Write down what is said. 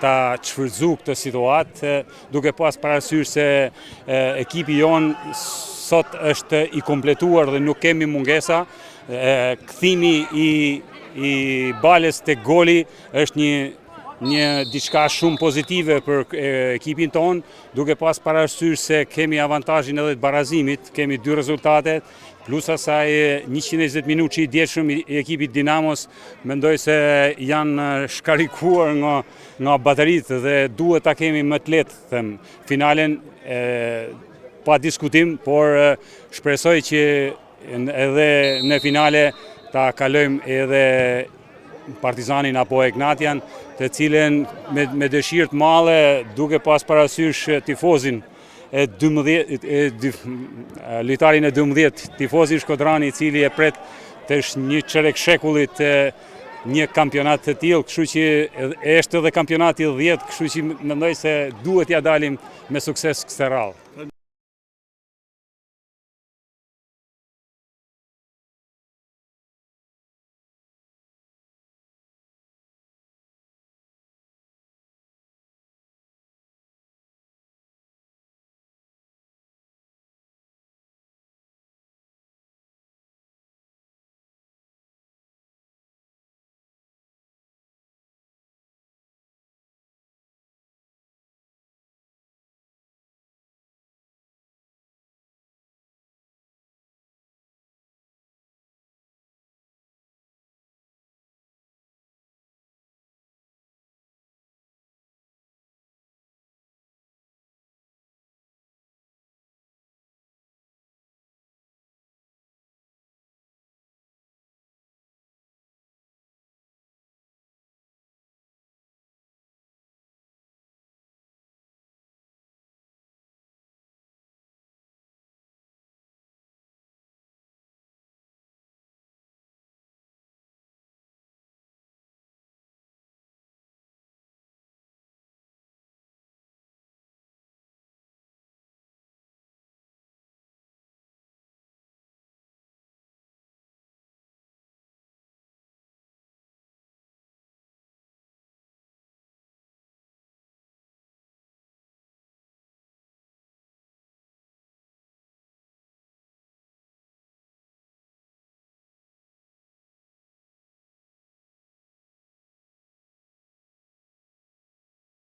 ta çfrytzu këtë situatë, duke pas parasysh se ekipi jonë sot është i kompletuar dhe nuk kemi mungesa. Kthimi i balës tek goli është një diçka shumë pozitive për ekipin tonë, duke pas parasysh se kemi avantazhin edhe të barazimit, kemi 2 rezultate, plus asaj 120 minutë që i djeshëm i ekipit Dinamos, mendoj se janë shkarikuar nga bateritë dhe duhet ta kemi më të lehtë them finalen pa diskutim, por shpresoj që edhe në finale ta kalojmë edhe Partizanin apo Egnatian, të cilën me dëshirë të madhe, duke pas parasysh tifozin lojtarin e 12, tifozin Shkodrani, i cili e pret të një çerek shekullit një kampionat të tillë, kështu që është edhe kampionati 10, kështu që mendoj se duhet ja dalim me sukses këtë radhë.